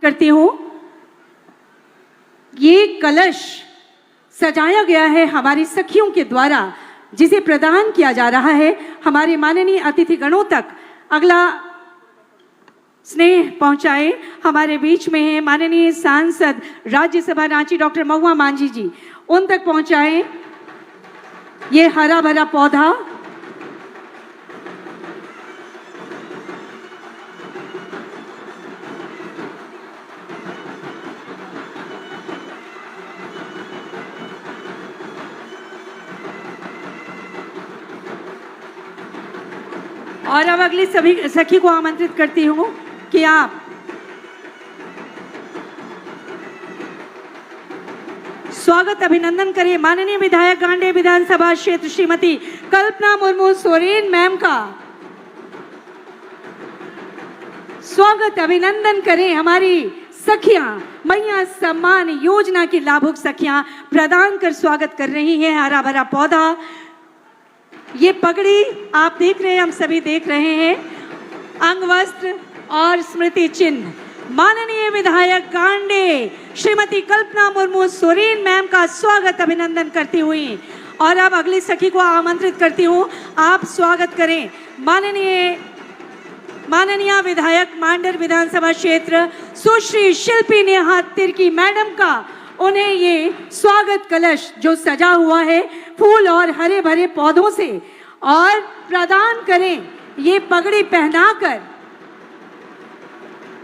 करती हूँ। ये कलश सजाया गया है हमारी सखियों के द्वारा, जिसे प्रदान किया जा रहा है हमारे माननीय अतिथिगणों तक। अगला स्नेह पहुंचाए हमारे बीच में है माननीय सांसद राज्यसभा रांची डॉक्टर महुआ मांझी जी, उन तक पहुंचाए ये हरा भरा पौधा। और अब अगली सभी सखी को आमंत्रित करती हूँ कि आप स्वागत अभिनंदन करें माननीय विधायक गांडेय विधानसभा क्षेत्र श्रीमती कल्पना मुर्मू सोरेन मैम का। स्वागत अभिनंदन करें हमारी सखियां, मैया सम्मान योजना की लाभुक सखियां प्रदान कर स्वागत कर रही हैं हरा भरा पौधा। ये पगड़ी आप देख रहे हैं, हम सभी देख रहे हैं, अंग वस्त्र और स्मृति चिन्ह माननीय विधायक गांडेय श्रीमती कल्पना मुर्मू सोरेन मैम का स्वागत अभिनंदन करती हुई। और अब अगली सखी को आमंत्रित करती हूँ, आप स्वागत करें माननीय विधायक मांडर विधानसभा क्षेत्र सुश्री शिल्पी नेहा तिर्की मैडम का। उन्हें ये स्वागत कलश जो सजा हुआ है फूल और हरे भरे पौधों से, और प्रदान करें ये पगड़ी पहनाकर,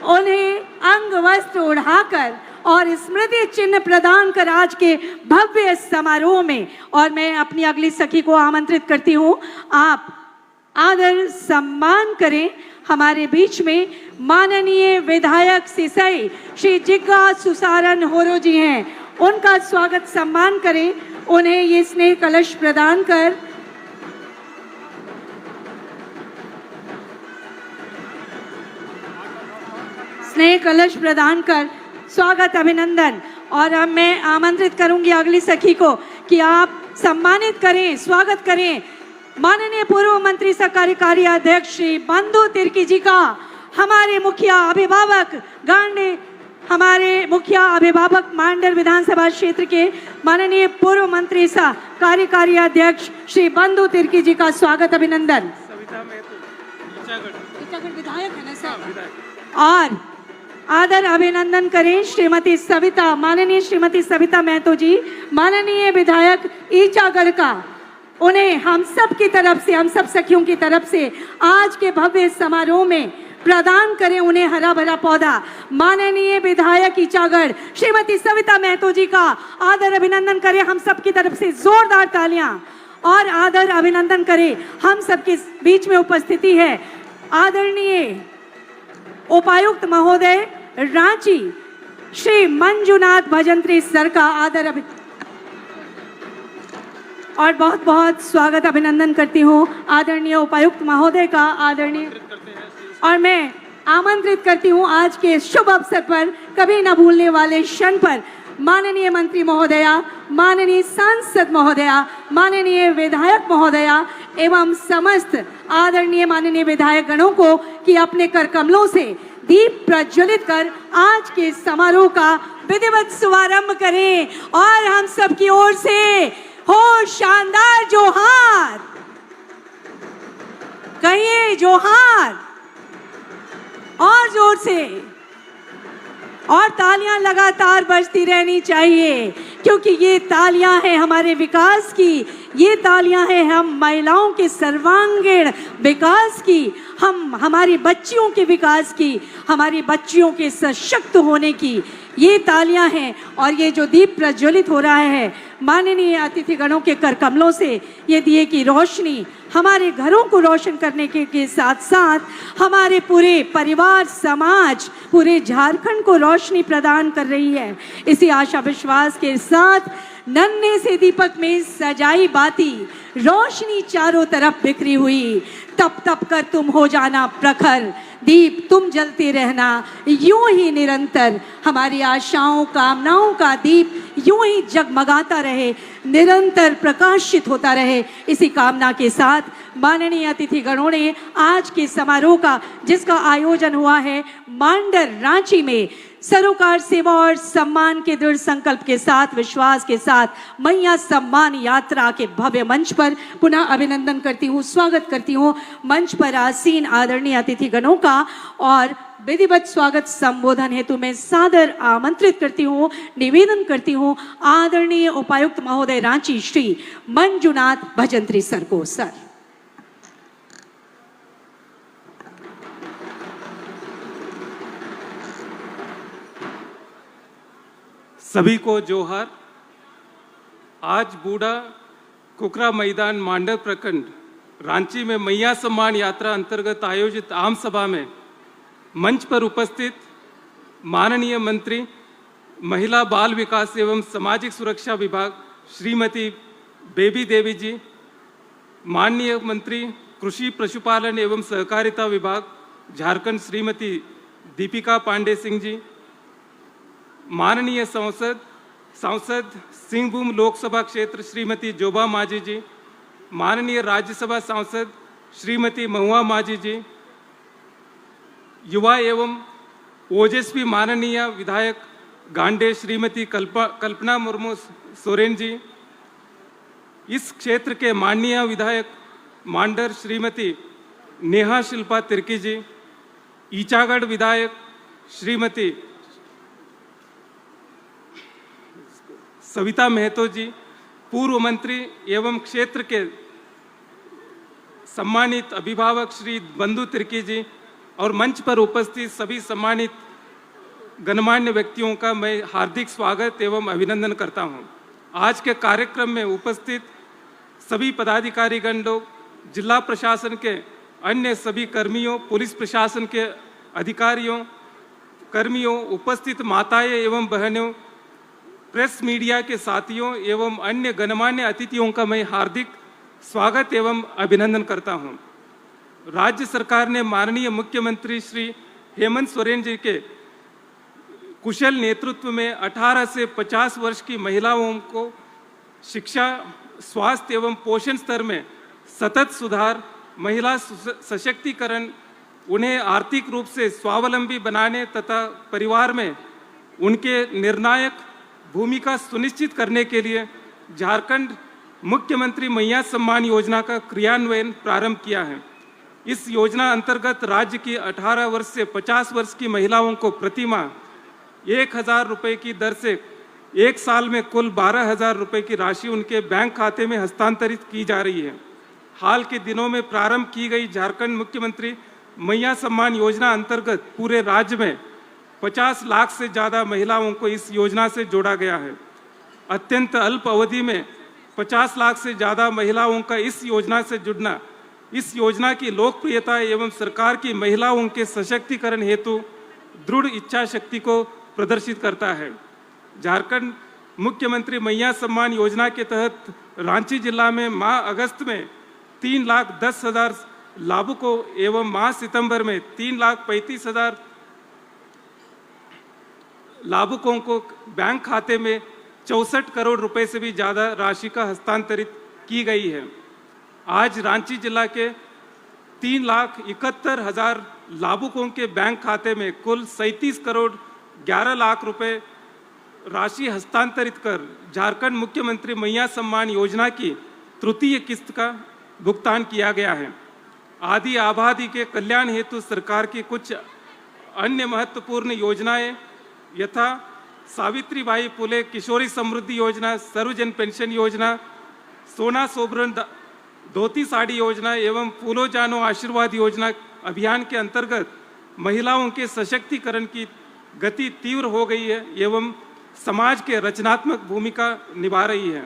उन्हें अंग वस्त्र ओढ़ाकर और स्मृति चिन्ह प्रदान कर आज के भव्य समारोह में। और मैं अपनी अगली सखी को आमंत्रित करती हूँ, आप आदर सम्मान करें हमारे बीच में माननीय विधायक सिसई श्री जिग्गा सुसारन होरो जी हैं, उनका स्वागत सम्मान करें। उन्हें ये स्नेह कलश प्रदान कर स्वागत अभिनंदन। और अब मैं आमंत्रित करूंगी अगली सखी को कि आप सम्मानित करें, स्वागत करें माननीय पूर्व मंत्री सह कार्यकारी अध्यक्ष श्री बंधु तिर्की जी का। हमारे मुखिया अभिभावक मांडर विधानसभा क्षेत्र के माननीय पूर्व मंत्री सह कार्यकारी अध्यक्ष श्री बंधु तिर्की जी का स्वागत अभिनंदन। विधायक है ना सर। और आदर अभिनंदन करें माननीय श्रीमती सविता महतो जी, माननीय विधायक ईचागढ़ का। उन्हें हम सब की तरफ से, हम सब सखियों की तरफ से आज के भव्य समारोह में प्रदान करें उन्हें हरा भरा पौधा। माननीय विधायक ईचागढ़ श्रीमती सविता महतो जी का आदर अभिनंदन करें हम सब की तरफ से, जोरदार तालियां। और आदर अभिनंदन करें हम सबके बीच में उपस्थिति है आदरणीय उपायुक्त महोदय रांची श्री मंजुनाथ भजंत्री सर का आदर और बहुत बहुत स्वागत अभिनंदन करती हूँ आदरणीय उपायुक्त महोदय का। और मैं आमंत्रित करती हूँ आज के शुभ अवसर पर, कभी न भूलने वाले क्षण पर, माननीय मंत्री महोदया, माननीय सांसद महोदया, माननीय विधायक महोदया एवं समस्त आदरणीय माननीय विधायक गणों को कि अपने कर कमलों से दीप प्रज्वलित कर आज के समारोह का विधिवत शुभारंभ करें। और हम सब की ओर से हो शानदार जोहार, कहिए जोहार और जोर से, और तालियां लगातार बजती रहनी चाहिए, क्योंकि ये तालियां हैं हमारे विकास की, ये तालियां हैं हम महिलाओं के सर्वांगीण विकास की, हमारी बच्चियों के विकास की, हमारी बच्चियों के सशक्त होने की ये तालियां हैं। और ये जो दीप प्रज्वलित हो रहा है माननीय अतिथिगणों के कर कमलों से, ये दिए की रोशनी हमारे घरों को रोशन करने के साथ साथ हमारे पूरे परिवार, समाज, पूरे झारखंड को रोशनी प्रदान कर रही है। इसी आशा विश्वास के साथ नन्हे से दीपक में सजाई बाती, रोशनी चारों तरफ बिखरी हुई, तप तप कर तुम हो जाना प्रखर, दीप तुम जलते रहना यूं ही निरंतर, हमारी आशाओं कामनाओं का दीप यूं ही जगमगाता रहे, निरंतर प्रकाशित होता रहे। इसी कामना के साथ माननीय अतिथिगणों ने आज के समारोह का, जिसका आयोजन हुआ है मांडर रांची में, सरोकार सेवा और सम्मान के दृढ़ संकल्प के साथ, विश्वास के साथ मैया सम्मान यात्रा के भव्य मंच पर पुनः अभिनंदन करती हूँ, स्वागत करती हूँ मंच पर आसीन आदरणीय अतिथिगणों का और विधिवत स्वागत संबोधन हेतु मैं सादर आमंत्रित करती हूँ, निवेदन करती हूँ आदरणीय उपायुक्त महोदय रांची श्री मंजुनाथ भजंत्री सर को। सर सभी को जोहार। आज बूढ़ा कुकरा मैदान मांडर प्रखंड रांची में मैया सम्मान यात्रा अंतर्गत आयोजित आम सभा में मंच पर उपस्थित माननीय मंत्री महिला बाल विकास एवं सामाजिक सुरक्षा विभाग श्रीमती बेबी देवी जी, माननीय मंत्री कृषि पशुपालन एवं सहकारिता विभाग झारखंड श्रीमती दीपिका पांडे सिंह जी, माननीय सांसद सिंहभूम लोकसभा क्षेत्र श्रीमती जोबा मांझी जी, माननीय राज्यसभा सांसद श्रीमती महुआ मांझी जी, युवा एवं ओजस्वी माननीय विधायक गांडे श्रीमती कल्पना मुर्मू सोरेन जी, इस क्षेत्र के माननीय विधायक मांडर श्रीमती नेहा शिल्पा तिर्की जी, ईचागढ़ विधायक श्रीमती सविता महतो जी, पूर्व मंत्री एवं क्षेत्र के सम्मानित अभिभावक श्री बंधु तिर्की जी और मंच पर उपस्थित सभी सम्मानित गणमान्य व्यक्तियों का मैं हार्दिक स्वागत एवं अभिनंदन करता हूं। आज के कार्यक्रम में उपस्थित सभी पदाधिकारीगण लोग, जिला प्रशासन के अन्य सभी कर्मियों, पुलिस प्रशासन के अधिकारियों, कर्मियों, उपस्थित माताएं एवं बहनों, प्रेस मीडिया के साथियों एवं अन्य गणमान्य अतिथियों का मैं हार्दिक स्वागत एवं अभिनंदन करता हूं। राज्य सरकार ने माननीय मुख्यमंत्री श्री हेमंत सोरेन जी के कुशल नेतृत्व में 18 से 50 वर्ष की महिलाओं को शिक्षा, स्वास्थ्य एवं पोषण स्तर में सतत सुधार, महिला सशक्तिकरण, उन्हें आर्थिक रूप से स्वावलंबी बनाने तथा परिवार में उनके निर्णायक भूमिका सुनिश्चित करने के लिए झारखंड मुख्यमंत्री मैया सम्मान योजना का क्रियान्वयन प्रारंभ किया है। इस योजना अंतर्गत राज्य की 18 वर्ष से 50 वर्ष की महिलाओं को प्रतिमाह 1,000 रुपये की दर से एक साल में कुल 12,000 रुपये की राशि उनके बैंक खाते में हस्तांतरित की जा रही है। हाल के दिनों में प्रारंभ की गई झारखंड मुख्यमंत्री मैया सम्मान योजना अंतर्गत पूरे राज्य में 50 लाख से ज़्यादा महिलाओं को इस योजना से जोड़ा गया है। अत्यंत अल्प अवधि में 50 लाख से ज़्यादा महिलाओं का इस योजना से जुड़ना इस योजना की लोकप्रियता एवं सरकार की महिलाओं के सशक्तिकरण हेतु दृढ़ इच्छा शक्ति को प्रदर्शित करता है। झारखंड मुख्यमंत्री मैया सम्मान योजना के तहत रांची जिला में माह अगस्त में 3,10,000 लाभुकों एवं माह सितंबर में 3,35,000 लाभुकों को बैंक खाते में 64 करोड़ रुपए से भी ज़्यादा राशि का हस्तांतरित की गई है। आज रांची जिला के 3,71,000 लाभुकों के बैंक खाते में कुल 37 करोड़ 11 लाख रुपए राशि हस्तांतरित कर झारखंड मुख्यमंत्री मैया सम्मान योजना की तृतीय किस्त का भुगतान किया गया है। आदि आबादी के कल्याण हेतु सरकार की कुछ अन्य महत्वपूर्ण योजनाएं यथा सावित्रीबाई फुले किशोरी समृद्धि योजना, सर्वजन पेंशन योजना, सोना सोबरन धोती साड़ी योजना एवं फूलो जानो आशीर्वाद योजना अभियान के अंतर्गत महिलाओं के सशक्तिकरण की गति तीव्र हो गई है एवं समाज के रचनात्मक भूमिका निभा रही है।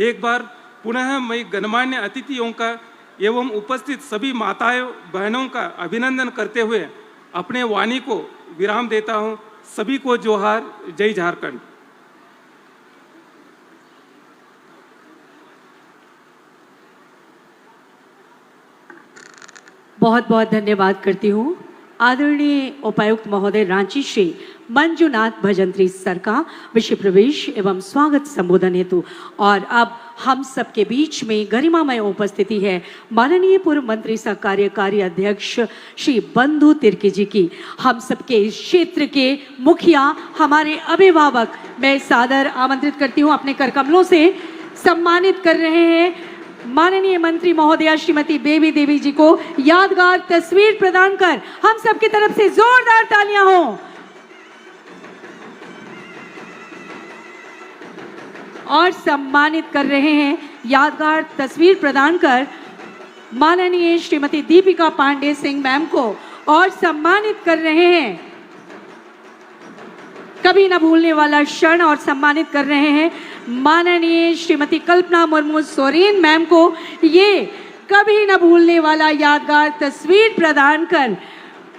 एक बार पुनः मैं गणमान्य अतिथियों का एवं उपस्थित सभी माताओं बहनों का अभिनंदन करते हुए अपने वाणी को विराम देता हूं। सभी को जोहार। जय झारखंड। बहुत बहुत धन्यवाद करती हूँ आदरणीय उपायुक्त महोदय रांची श्री मंजुनाथ भजंत्री सर का विषय प्रवेश एवं स्वागत संबोधन हेतु। और अब हम सबके बीच में गरिमामय उपस्थिति है माननीय पूर्व मंत्री सह कार्यकारी अध्यक्ष श्री बंधु तिर्की जी की। हम सबके इस क्षेत्र के मुखिया, हमारे अभिभावक, मैं सादर आमंत्रित करती हूँ, अपने कर कमलों से सम्मानित कर रहे हैं माननीय मंत्री महोदया श्रीमती बेबी देवी जी को। यादगार तस्वीर प्रदान कर हम सबकी तरफ से जोरदार तालियां हो। और सम्मानित कर रहे हैं यादगार तस्वीर प्रदान कर माननीय श्रीमती दीपिका पांडे सिंह मैम को। और सम्मानित कर रहे हैं कभी न भूलने वाला क्षण और सम्मानित कर रहे हैं माननीय श्रीमती कल्पना मुर्मू सोरेन मैम को। ये कभी न भूलने वाला यादगार तस्वीर प्रदान कर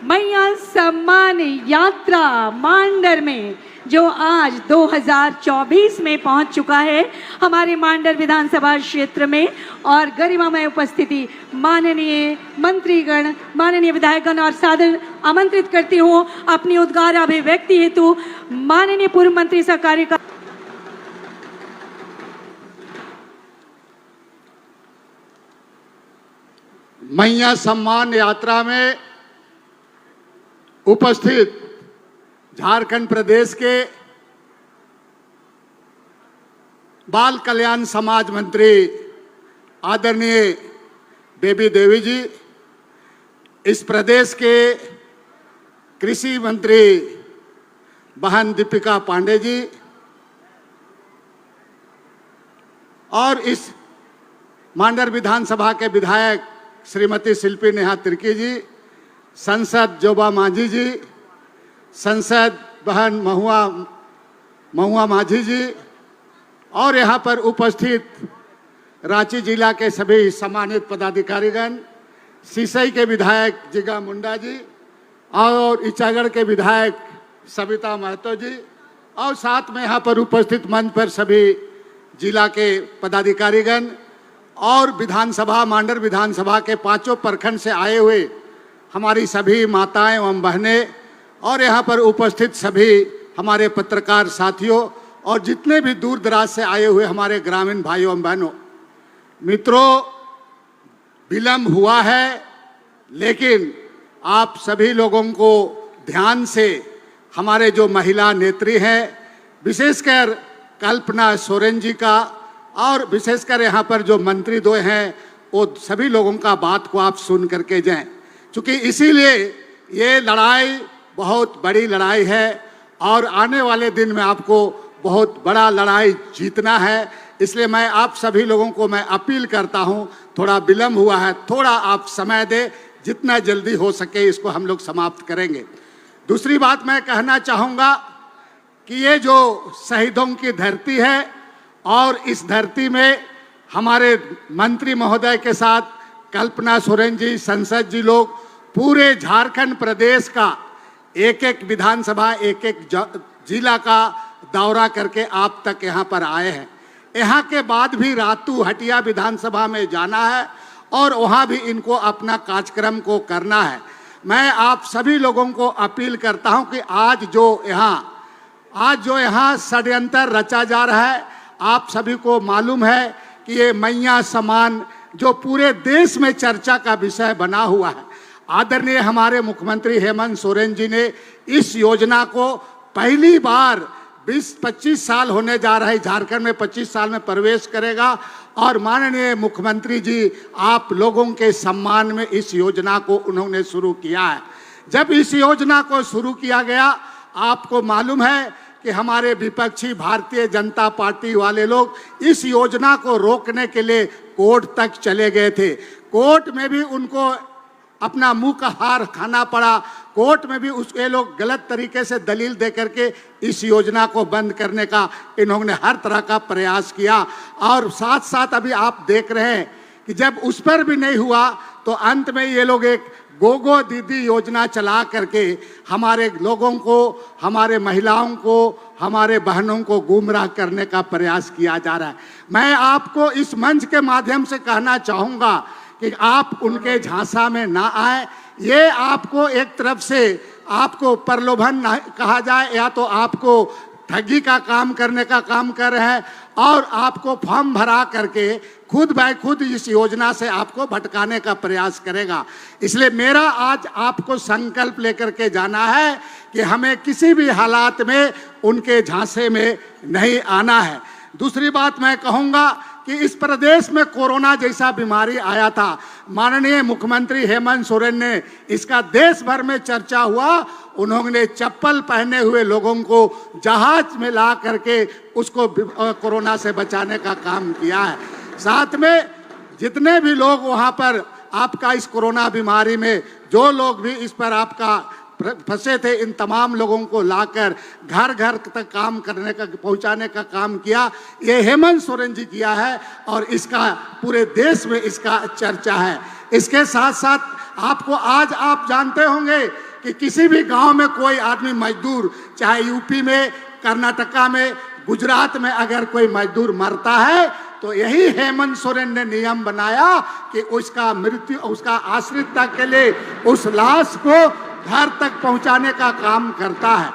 मैया सम्मान यात्रा मांडर में जो आज 2024 में पहुंच चुका है हमारे मांडर विधानसभा क्षेत्र में, और गरिमामय उपस्थिति माननीय मंत्रीगण, माननीय विधायकगण और सादर आमंत्रित करती हूँ अपनी उद्गार अभिव्यक्ति हेतु माननीय पूर्व मंत्री सह कार्यकारी मैया सम्मान यात्रा में उपस्थित झारखंड प्रदेश के बाल कल्याण समाज मंत्री आदरणीय बेबी देवी जी, इस प्रदेश के कृषि मंत्री बहन दीपिका पांडे जी और इस मांडर विधानसभा के विधायक श्रीमती शिल्पी नेहा तिर्की जी, संसद जोबा मांझी जी, संसद बहन महुआ माझी जी और यहाँ पर उपस्थित रांची जिला के सभी सम्मानित पदाधिकारीगण, सिसई के विधायक जिगा मुंडा जी और इचागढ़ के विधायक सविता महतो जी और साथ में यहाँ पर उपस्थित मंच पर सभी जिला के पदाधिकारीगण और विधानसभा मांडर विधानसभा के 5 प्रखंड से आए हुए हमारी सभी माताएं एवं बहनें और यहाँ पर उपस्थित सभी हमारे पत्रकार साथियों और जितने भी दूर दराज से आए हुए हमारे ग्रामीण भाइयों एवं बहनों, मित्रों, विलम्ब हुआ है लेकिन आप सभी लोगों को ध्यान से हमारे जो महिला नेत्री हैं, विशेषकर कल्पना सोरेन जी का और विशेषकर यहाँ पर जो मंत्री दो हैं, वो सभी लोगों का बात को आप सुन करके जाएं, क्योंकि इसीलिए ये लड़ाई बहुत बड़ी लड़ाई है और आने वाले दिन में आपको बहुत बड़ा लड़ाई जीतना है। इसलिए मैं आप सभी लोगों को मैं अपील करता हूँ, थोड़ा विलम्ब हुआ है, थोड़ा आप समय दें, जितना जल्दी हो सके इसको हम लोग समाप्त करेंगे। दूसरी बात मैं कहना चाहूँगा कि ये जो शहीदों की धरती है और इस धरती में हमारे मंत्री महोदय के साथ कल्पना सोरेन जी, संसद जी लोग पूरे झारखंड प्रदेश का एक एक विधानसभा, एक एक जिला का दौरा करके आप तक यहाँ पर आए हैं। यहाँ के बाद भी रातू हटिया विधानसभा में जाना है और वहाँ भी इनको अपना कार्यक्रम को करना है। मैं आप सभी लोगों को अपील करता हूँ कि आज जो यहाँ षड्यंत्र रचा जा रहा है, आप सभी को मालूम है कि ये मैया सम्मान जो पूरे देश में चर्चा का विषय बना हुआ है, आदरणीय हमारे मुख्यमंत्री हेमंत सोरेन जी ने इस योजना को पहली बार 20-25 साल होने जा रहा है, झारखंड में 25 साल में प्रवेश करेगा और माननीय मुख्यमंत्री जी आप लोगों के सम्मान में इस योजना को उन्होंने शुरू किया है। जब इस योजना को शुरू किया गया, आपको मालूम है कि हमारे विपक्षी भारतीय जनता पार्टी वाले लोग इस योजना को रोकने के लिए कोर्ट तक चले गए थे। कोर्ट में भी उनको अपना मुंह का हार खाना पड़ा। कोर्ट में भी उसके लोग गलत तरीके से दलील दे करके इस योजना को बंद करने का इन्होंने हर तरह का प्रयास किया। और साथ साथ अभी आप देख रहे हैं कि जब उस पर भी नहीं हुआ तो अंत में ये लोग एक गोगो दीदी योजना चला करके हमारे लोगों को, हमारे महिलाओं को, हमारे बहनों को गुमराह करने का प्रयास किया जा रहा है। मैं आपको इस मंच के माध्यम से कहना चाहूँगा कि आप उनके झांसा में ना आए। ये आपको एक तरफ से आपको प्रलोभन कहा जाए या तो आपको ठगी का काम करने का काम कर रहे हैं और आपको फॉर्म भरा करके खुद बाय खुद इस योजना से आपको भटकाने का प्रयास करेगा। इसलिए मेरा आज आपको संकल्प लेकर के जाना है कि हमें किसी भी हालात में उनके झांसे में नहीं आना है। दूसरी बात मैं कहूँगा कि इस प्रदेश में कोरोना जैसा बीमारी आया था, माननीय मुख्यमंत्री हेमंत सोरेन ने इसका देश भर में चर्चा हुआ। उन्होंने चप्पल पहने हुए लोगों को जहाज में ला करके उसको कोरोना से बचाने का काम किया है। साथ में जितने भी लोग वहाँ पर आपका इस कोरोना बीमारी में जो लोग भी इस पर आपका फंसे थे, इन तमाम लोगों को लाकर घर घर तक काम करने का पहुंचाने का काम किया, ये हेमंत सोरेन जी किया है और इसका पूरे देश में इसका चर्चा है। इसके साथ साथ आपको आज आप जानते होंगे कि किसी भी गांव में कोई आदमी मजदूर, चाहे यूपी में, कर्नाटका में, गुजरात में अगर कोई मजदूर मरता है तो यही हेमंत सोरेन ने नियम बनाया कि उसका मृत्यु, उसका आश्रितता के लिए उस लाश को घर तक पहुंचाने का काम करता है।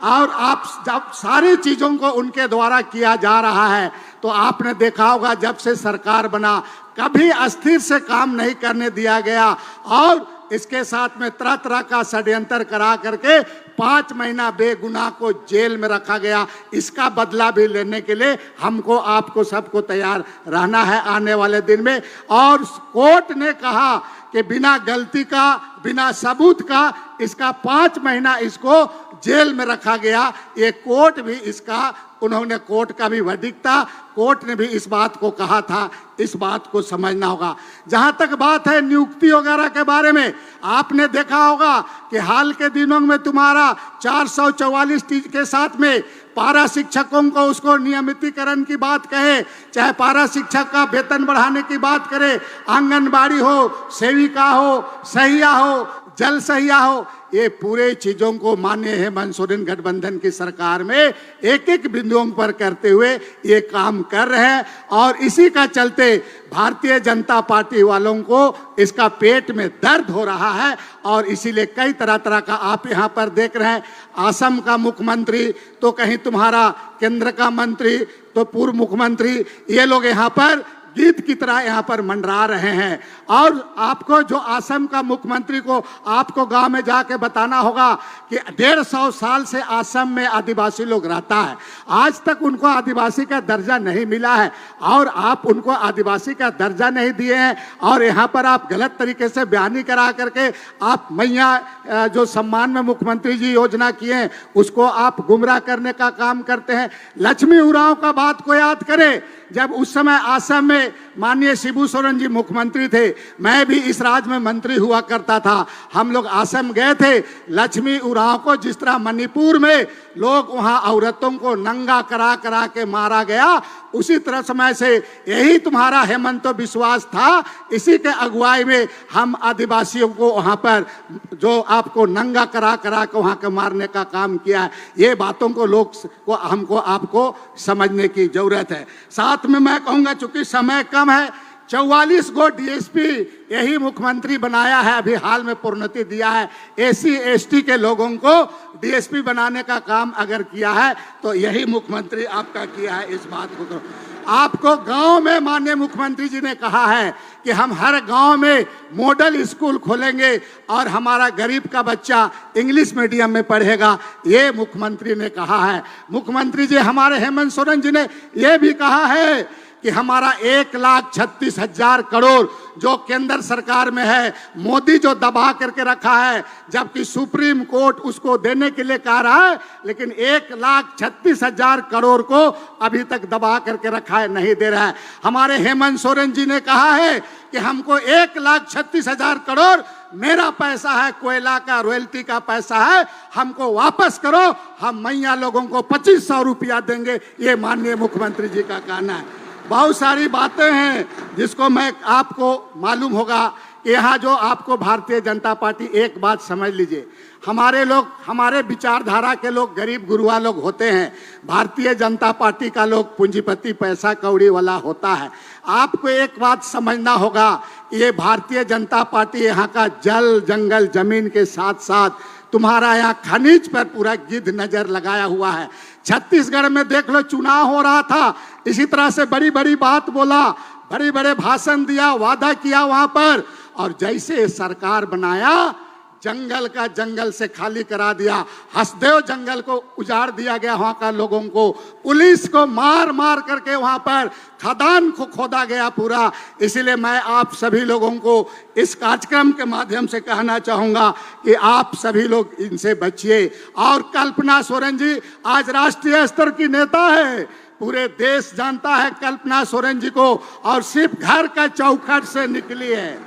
और आप जब सारी चीज़ों को उनके द्वारा किया जा रहा है तो आपने देखा होगा जब से सरकार बना कभी अस्थिर से काम नहीं करने दिया गया और इसके साथ में तरह तरह का षड्यंत्र करा करके 5 महीना बेगुनाह को जेल में रखा गया। इसका बदला भी लेने के लिए हमको आपको सबको तैयार रहना है आने वाले दिन में। और कोर्ट ने कहा कि बिना गलती का, बिना सबूत का इसका 5 महीना इसको जेल में रखा गया। ये कोर्ट भी इसका, उन्होंने कोर्ट का भी वर्डिक्ट था, कोर्ट ने भी इस बात को कहा था, इस बात को समझना होगा। जहां तक बात है नियुक्ति वगैरह के बारे में, आपने देखा होगा कि हाल के दिनों में तुम्हारा 444 के साथ में पारा शिक्षकों को उसको नियमितीकरण की बात कहे, चाहे पारा शिक्षक का वेतन बढ़ाने की बात करे, आंगनबाड़ी हो, सेविका हो, सहिया हो, जल सहिया हो, ये पूरे चीजों को माननीय हेमंत सोरेन गठबंधन की सरकार में एक एक बिंदुओं पर करते हुए ये काम कर रहे हैं। और इसी का चलते भारतीय जनता पार्टी वालों को इसका पेट में दर्द हो रहा है और इसीलिए कई तरह तरह का आप यहाँ पर देख रहे हैं। असम का मुख्यमंत्री तो कहीं तुम्हारा केंद्र का मंत्री तो पूर्व मुख्यमंत्री, ये लोग यहाँ पर गीत की तरह यहाँ पर मंडरा रहे हैं। और आपको जो असम का मुख्यमंत्री को आपको गांव में जाके बताना होगा कि 150 साल से असम में आदिवासी लोग रहता है, आज तक उनको आदिवासी का दर्जा नहीं मिला है और आप उनको आदिवासी का दर्जा नहीं दिए हैं। और यहाँ पर आप गलत तरीके से बयानी करा करके आप मैया जो सम्मान में मुख्यमंत्री जी योजना किए उसको आप गुमराह करने का काम करते हैं। लक्ष्मी उरांव का बात को याद करें, जब उस समय असम में माननीय शिबू सोरेन जी मुख्यमंत्री थे, मैं भी इस राज्य में मंत्री हुआ करता था, हम लोग असम गए थे। लक्ष्मी उरांव को जिस तरह मणिपुर में लोग वहां औरतों को नंगा करा करा के मारा गया, उसी तरह समय से यही तुम्हारा हेमंत विश्वास था, इसी के अगुवाई में हम आदिवासियों को वहां पर जो आपको नंगा करा करा के वहां के मारने का काम किया है। ये बातों को लोग को हमको आपको समझने की जरूरत है। साथ में मैं कहूँगा चूंकि समय कम है, 44 गो डीएसपी यही मुख्यमंत्री बनाया है, अभी हाल में प्रोन्नति दिया है। एससी एसटी के लोगों को डीएसपी बनाने का काम अगर किया है तो यही मुख्यमंत्री आपका किया है। इस बात को करो। आपको गांव में माननीय मुख्यमंत्री जी ने कहा है कि हम हर गांव में मॉडल स्कूल खोलेंगे और हमारा गरीब का बच्चा इंग्लिश मीडियम में पढ़ेगा, ये मुख्यमंत्री ने कहा है। मुख्यमंत्री जी हमारे हेमंत सोरेन जी ने यह भी कहा है कि हमारा 1,36,000 करोड़ जो केंद्र सरकार में है, मोदी जो दबा करके रखा है, जबकि सुप्रीम कोर्ट उसको देने के लिए कह रहा है, लेकिन 1,36,000 करोड़ को अभी तक दबा करके रखा है, नहीं दे रहा है। हमारे हेमंत सोरेन जी ने कहा है कि हमको 1,36,000 करोड़ मेरा पैसा है, कोयला का रॉयल्टी का पैसा है, हमको वापस करो, हम मैया लोगों को 2500 रुपया देंगे, ये माननीय मुख्यमंत्री जी का कहना है। बहुत सारी बातें हैं जिसको मैं आपको मालूम होगा कि यहाँ जो आपको भारतीय जनता पार्टी, एक बात समझ लीजिए, हमारे लोग, हमारे विचारधारा के लोग गरीब गुरुआ लोग होते हैं, भारतीय जनता पार्टी का लोग पूंजीपति पैसा कौड़ी वाला होता है। आपको एक बात समझना होगा, ये भारतीय जनता पार्टी यहाँ का जल जंगल जमीन के साथ साथ तुम्हारा यहाँ खनिज पर पूरा गिद्ध नजर लगाया हुआ है। छत्तीसगढ़ में देख लो, चुनाव हो रहा था, इसी तरह से बड़ी बड़ी बात बोला, बड़े बड़े भाषण दिया, वादा किया वहां पर, और जैसे सरकार बनाया जंगल का जंगल से खाली करा दिया। हसदेव जंगल को उजाड़ दिया गया, वहां का लोगों को पुलिस को मार मार करके वहां पर खदान को खोदा गया पूरा। इसलिए मैं आप सभी लोगों को इस कार्यक्रम के माध्यम से कहना चाहूंगा कि आप सभी लोग इनसे बचिए। और कल्पना सोरेन जी आज राष्ट्रीय स्तर की नेता है, पूरे देश जानता है कल्पना सोरेन जी को, और सिर्फ घर का चौखट से निकली है,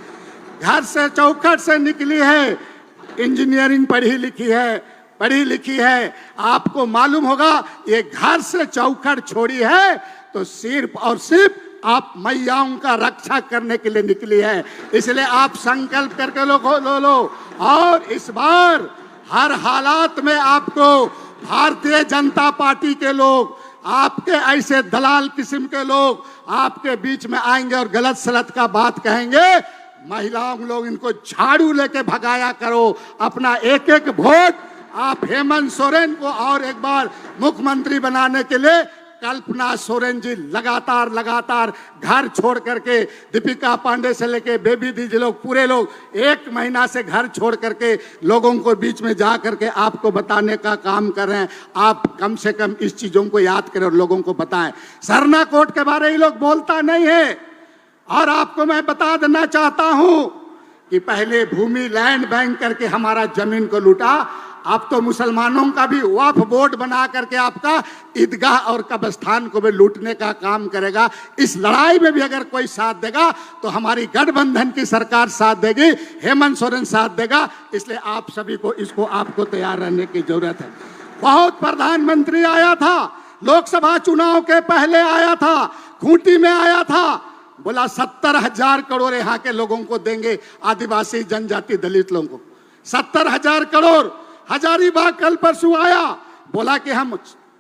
घर से चौखट से निकली है, इंजीनियरिंग पढ़ी लिखी है। आपको मालूम होगा ये घर से चौखट छोड़ी है तो सिर्फ और सिर्फ आप मैयाओं का रक्षा करने के लिए निकली है। इसलिए आप संकल्प करके लो और इस बार हर हालात में आपको भारतीय जनता पार्टी के लोग, आपके ऐसे दलाल किस्म के लोग आपके बीच में आएंगे और गलत सलत का बात कहेंगे। महिलाओं लोग इनको झाड़ू लेके भगाया करो। अपना एक एक वोट आप हेमंत सोरेन को और एक बार मुख्यमंत्री बनाने के लिए कल्पना सोरेन जी लगातार घर छोड़ करके, दीपिका पांडे से लेके बेबी दीदी लोग, पूरे लोग 1 महीना से घर छोड़ करके लोगों को बीच में जा करके आपको बताने का काम कर रहे हैं। आप कम से कम इस चीजों को याद करें और लोगों को बताएं। सरना कोर्ट के बारे में लोग बोलता नहीं है। और आपको मैं बता देना चाहता हूं कि पहले भूमि लैंड बैंक करके हमारा जमीन को लूटा, अब तो मुसलमानों का भी वक्फ बोर्ड बना करके आपका ईदगाह और कब्रिस्तान को भी लूटने का काम करेगा। इस लड़ाई में भी अगर कोई साथ देगा तो हमारी गठबंधन की सरकार साथ देगी, हेमंत सोरेन साथ देगा। इसलिए आप सभी को इसको आपको तैयार रहने की जरूरत है। बहुत प्रधानमंत्री आया था, लोकसभा चुनाव के पहले आया था, खूंटी में आया था, बोला 70,000 करोड़ यहाँ के लोगों को देंगे, आदिवासी जनजाति दलित लोगों को 70,000 करोड़। हजारीबाग कल परसों आया, बोला कि हम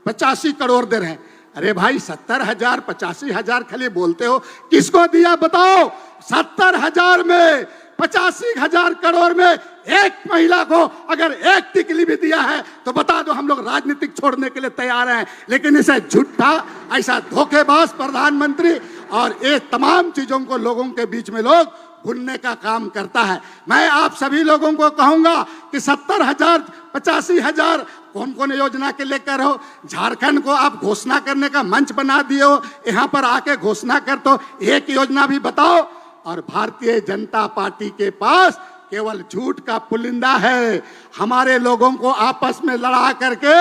85 करोड़ दे रहे हैं। अरे भाई 70,000 85,000 खाली बोलते हो, किसको दिया बताओ? 70,000 में 85,000 करोड़ में एक महिला को अगर एक टिकली भी दिया है तो बता दो, हम लोग राजनीतिक छोड़ने के लिए तैयार हैं। लेकिन इसे झूठा, ऐसा धोखेबाज प्रधानमंत्री और ये तमाम चीजों को लोगों के बीच में लोग भुनने का काम करता है। मैं आप सभी लोगों को कहूंगा कि 70,000 85,000 कौन कौन योजना के लेकर हो? झारखंड को आप घोषणा करने का मंच बना दिए हो, यहाँ पर आके घोषणा कर तो एक योजना भी बताओ। और भारतीय जनता पार्टी के पास केवल झूठ का पुलिंदा है। हमारे लोगों को आपस में लड़ा करके,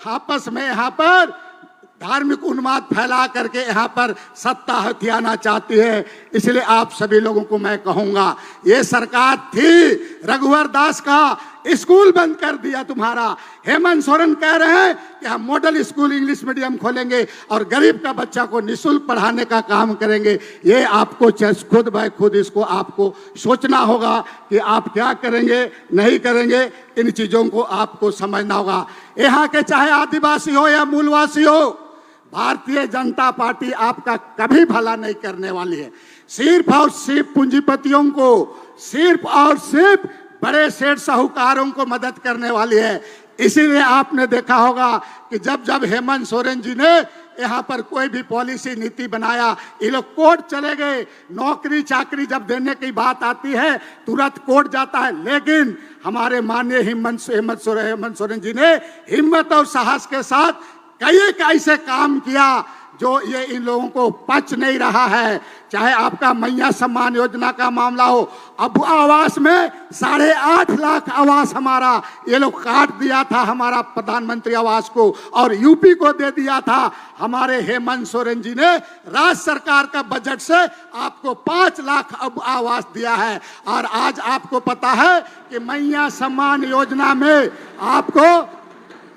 आपस में यहाँ पर धार्मिक उन्माद फैला करके यहाँ पर सत्ता हथियाना चाहती है। इसलिए आप सभी लोगों को मैं कहूंगा, ये सरकार थी रघुवर दास का स्कूल बंद कर दिया तुम्हारा। हेमंत सोरेन कह रहे हैं कि हम मॉडल स्कूल इंग्लिश मीडियम खोलेंगे और गरीब का बच्चा को निःशुल्क पढ़ाने का काम करेंगे। ये आपको खुद बाय खुद इसको आपको सोचना होगा कि आप क्या करेंगे, नहीं करेंगे। इन चीजों को आपको समझना होगा। यहाँ के चाहे आदिवासी हो या मूलवासी हो, भारतीय जनता पार्टी आपका कभी भला नहीं करने वाली है। सिर्फ और सिर्फ पूंजीपतियों को, सिर्फ और सिर्फ बड़े सेठ साहूकारों को मदद करने वाली है। इसीलिए आपने देखा होगा कि जब जब हेमंत सोरेन जी ने यहाँ पर कोई भी पॉलिसी नीति बनाया, ये लोग कोर्ट चले गए। नौकरी चाकरी जब देने की बात आती है तुरंत कोर्ट जाता है। लेकिन हमारे माननीय हेमंत सोरेन जी ने हिम्मत और साहस के साथ कई एक ऐसे काम किया जो ये इन लोगों को पच नहीं रहा है। चाहे आपका मैया सम्मान योजना का मामला हो, अब आवास में 8.5 लाख आवास हमारा ये लोग काट दिया था, हमारा प्रधानमंत्री आवास को, और यूपी को दे दिया था। हमारे हेमंत सोरेन जी ने राज्य सरकार का बजट से आपको 5 लाख अब आवास दिया है। और आज आपको पता है कि मैया सम्मान योजना में आपको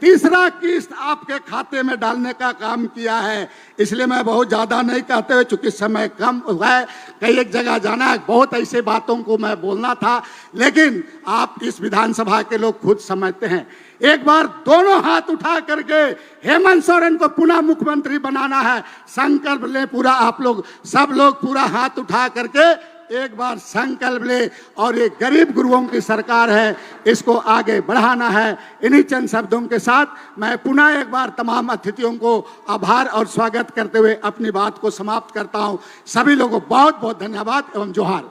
तीसरा किस्त आपके खाते में डालने का काम किया है। इसलिए मैं बहुत ज़्यादा नहीं कहते हुए, चूंकि समय कम हुआ है, कई एक जगह जाना है, बहुत ऐसे बातों को मैं बोलना था, लेकिन आप इस विधानसभा के लोग खुद समझते हैं। एक बार दोनों हाथ उठा करके हेमंत सोरेन को पुनः मुख्यमंत्री बनाना है। संकल्प ले पूरा, आप लोग सब लोग पूरा हाथ उठा करके एक बार संकल्प ले और ये गरीब गुरुओं की सरकार है, इसको आगे बढ़ाना है। इन्हीं चंद शब्दों के साथ मैं पुनः एक बार तमाम अतिथियों को आभार और स्वागत करते हुए अपनी बात को समाप्त करता हूं। सभी लोगों को बहुत बहुत धन्यवाद एवं जोहार।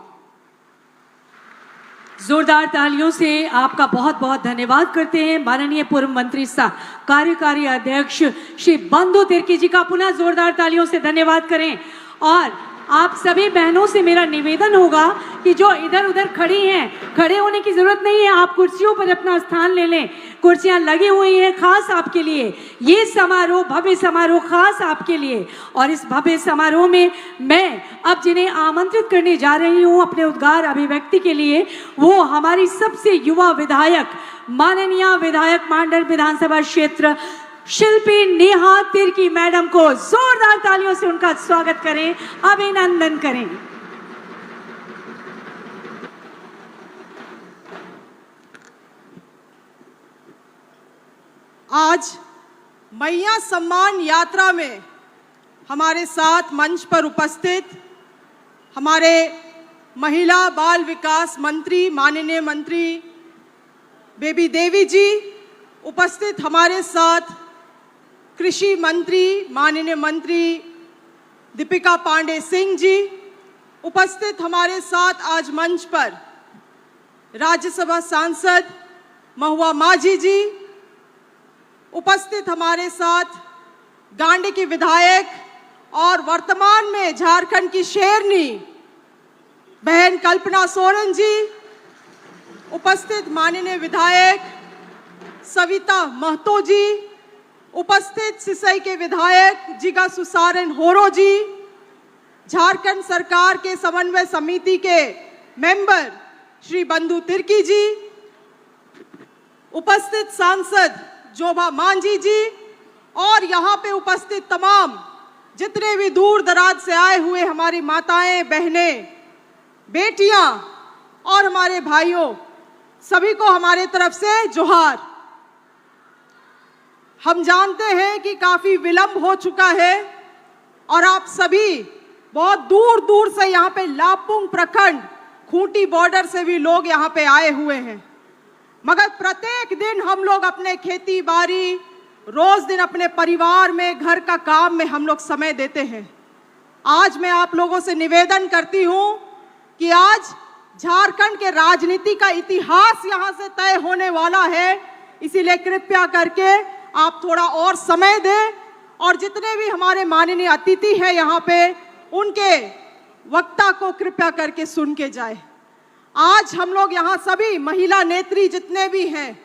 जोरदार तालियों से आपका बहुत बहुत धन्यवाद करते हैं। माननीय पूर्व मंत्री सह कार्यकारी अध्यक्ष श्री बंधु तिर्की जी का पुनः जोरदार तालियों से धन्यवाद करें। और आप सभी बहनों से मेरा निवेदन होगा कि जो इधर उधर खड़ी हैं, खड़े होने की जरूरत नहीं है, आप कुर्सियों पर अपना स्थान ले लें। कुर्सियां लगी हुई हैं खास आपके लिए। ये समारोह, भव्य समारोह खास आपके लिए। और इस भव्य समारोह में मैं अब जिन्हें आमंत्रित करने जा रही हूं अपने उद्गार अभिव्यक्ति के लिए, वो हमारी सबसे युवा विधायक, माननीय विधायक मांडर विधानसभा क्षेत्र शिल्पी नेहा तिर्की मैडम को जोरदार तालियों से उनका स्वागत करें, अभिनंदन करें। आज मैया सम्मान यात्रा में हमारे साथ मंच पर उपस्थित हमारे महिला बाल विकास मंत्री माननीय मंत्री बेबी देवी जी, उपस्थित हमारे साथ कृषि मंत्री माननीय मंत्री दीपिका पांडे सिंह जी, उपस्थित हमारे साथ आज मंच पर राज्यसभा सांसद महुआ माझी जी, उपस्थित हमारे साथ गांडी की विधायक और वर्तमान में झारखंड की शेरनी बहन कल्पना सोरेन जी, उपस्थित माननीय विधायक सविता महतो जी, उपस्थित सिसई के विधायक जिगा सुसारन होरो जी, झारखंड सरकार के समन्वय समिति के मेंबर श्री बंधु तिर्की जी, उपस्थित सांसद जोबा मांझी जी और यहाँ पे उपस्थित तमाम जितने भी दूर दराज से आए हुए हमारी माताएं, बहनें, बेटियां और हमारे भाइयों, सभी को हमारे तरफ से जोहार। हम जानते हैं कि काफी विलंब हो चुका है और आप सभी बहुत दूर दूर से यहाँ पे लापुंग प्रखंड खूंटी बॉर्डर से भी लोग यहाँ पे आए हुए हैं, मगर प्रत्येक दिन हम लोग अपने खेती बाड़ी, रोज दिन अपने परिवार में, घर का काम में हम लोग समय देते हैं। आज मैं आप लोगों से निवेदन करती हूँ कि आज झारखंड के राजनीति का इतिहास यहाँ से तय होने वाला है, इसीलिए कृपया करके आप थोड़ा और समय दें और जितने भी हमारे माननीय अतिथि हैं यहाँ पे, उनके वक्ता को कृपया करके सुन के जाए। आज हम लोग यहाँ सभी महिला नेत्री जितने भी हैं,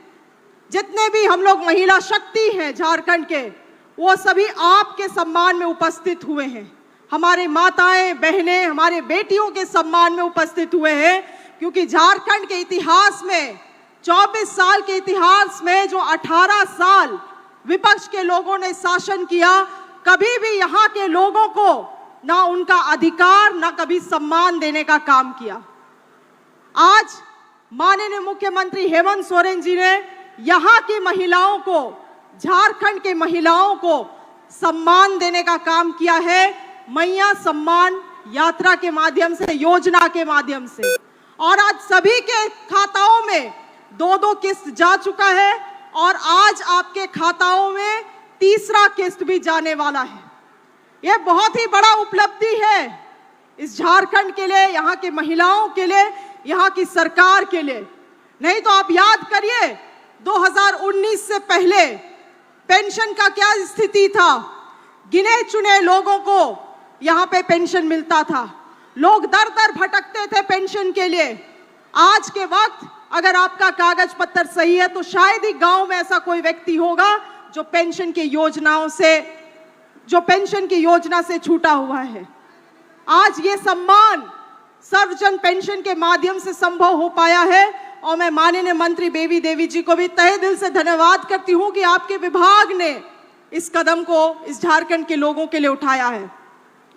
जितने भी हम लोग महिला शक्ति हैं झारखंड के, वो सभी आपके सम्मान में उपस्थित हुए हैं। हमारे माताएं, बहनें, हमारे बेटियों के सम्मान में उपस्थित हुए हैं, क्योंकि झारखंड के इतिहास में, 24 साल के इतिहास में जो 18 साल विपक्ष के लोगों ने शासन किया, कभी भी यहाँ के लोगों को ना उनका अधिकार, ना कभी सम्मान देने का काम किया। आज माननीय मुख्यमंत्री हेमंत सोरेन जी ने यहाँ की महिलाओं को, झारखंड के महिलाओं को सम्मान देने का काम किया है, मैया सम्मान यात्रा के माध्यम से, योजना के माध्यम से। और आज सभी के खाताओं में 2-2 किस्त जा चुका है और आज आपके खाताओं में तीसरा किस्त भी जाने वाला है। यह बहुत ही बड़ा उपलब्धि है इस झारखंड के लिए, यहाँ की महिलाओं के लिए, यहाँ की सरकार के लिए। नहीं तो आप याद करिए 2019 से पहले पेंशन का क्या स्थिति था। गिने चुने लोगों को यहाँ पे पेंशन मिलता था, लोग दर दर भटकते थे पेंशन के लिए। आज के वक्त अगर आपका कागज पत्र सही है तो शायद ही गांव में ऐसा कोई व्यक्ति होगा जो पेंशन की योजना से छूटा हुआ है। आज ये सम्मान सर्वजन पेंशन के माध्यम से संभव हो पाया है और मैं माननीय मंत्री बेबी देवी जी को भी तहे दिल से धन्यवाद करती हूं कि आपके विभाग ने इस कदम को इस झारखंड के लोगों के लिए उठाया है।